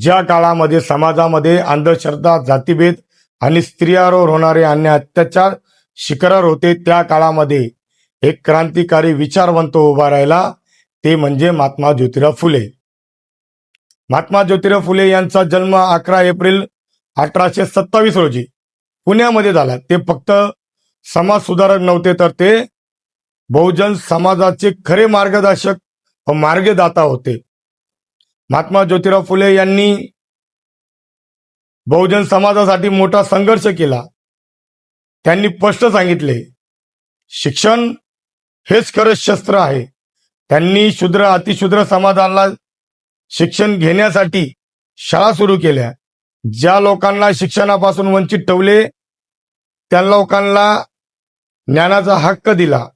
ज्या काळामध्ये समाजामध्ये अंधश्रद्धा, जातीभेद आणि स्त्रियांवर होणारे अन्याय अत्याचार शिखरावर होते, त्या काळामध्ये एक क्रांतिकारी विचारवंत उभा राहिला, ते म्हणजे महात्मा ज्योतिराव फुले. महात्मा ज्योतिराव फुले यांचा जन्म 11 एप्रिल 1827 रोजी पुण्यामध्ये झाला. ते फक्त समाज सुधारक नव्हते, तर ते बहुजन समाजाचे खरे मार्गदर्शक व मार्गदाता होते. महात्मा ज्योतिराव फुले यांनी बहुजन समाजासाठी मोठा संघर्ष केला. त्यांनी स्पष्ट सांगितले, शिक्षण हेच खरं शस्त्र आहे. त्यांनी शूद्र अतिशूद्र समाजाला शिक्षण घेण्यासाठी शाळा सुरू केल्या. ज्या लोकांना शिक्षणापासून वंचित ठेवले, त्या लोकांना ज्ञानाचा हक्क दिला.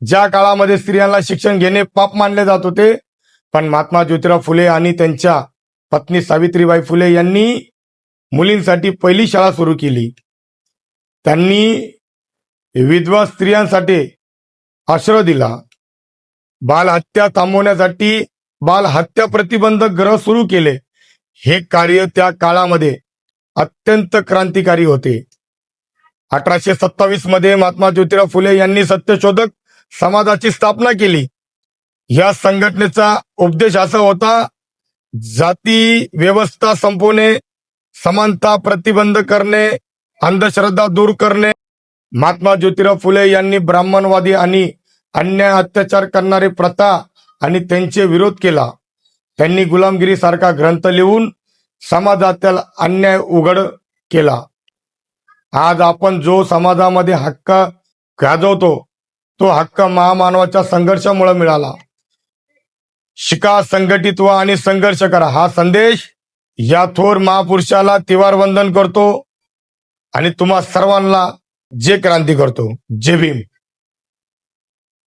ज्या काळामध्ये स्त्रियांना शिक्षण घेणे पाप मानले जात होते, पण महात्मा ज्योतिराव फुले आणि त्यांच्या पत्नी सावित्रीबाई फुले यांनी मुलींसाठी पहिली शाळा सुरू केली. त्यांनी विधवा स्त्रियांसाठी आश्रय दिला. बालहत्या थांबवण्यासाठी बालहत्या प्रतिबंधक गृह सुरू केले. हे कार्य त्या काळामध्ये अत्यंत क्रांतिकारी होते. 1827 मध्ये महात्मा ज्योतिराव फुले यांनी सत्यशोधक समाजाची स्थापना केली. या संघटनेचा उपदेश असा होता, जाती व्यवस्था संपवणे, समानता प्रतिबंध करणे, अंधश्रद्धा दूर करणे. महात्मा ज्योतिराव फुले यांनी ब्राह्मणवादी आणि अन्याय अत्याचार करणारे प्रथा आणि त्यांचे विरोध केला. त्यांनी गुलामगिरी सारखा ग्रंथ लिहून समाजातील अन्याय उघड केला. आज आपण जो समाजामध्ये हक्क गाजवतो, तो हक्क महामानवाच्या संघर्षामुळे मिळाला. शिका, संघटित व्हा आणि संघर्ष करा, हा संदेश या थोर महापुरुषाला तिवार वंदन करतो आणि तुम्हा सर्वांना जय क्रांती करतो. जय भीम.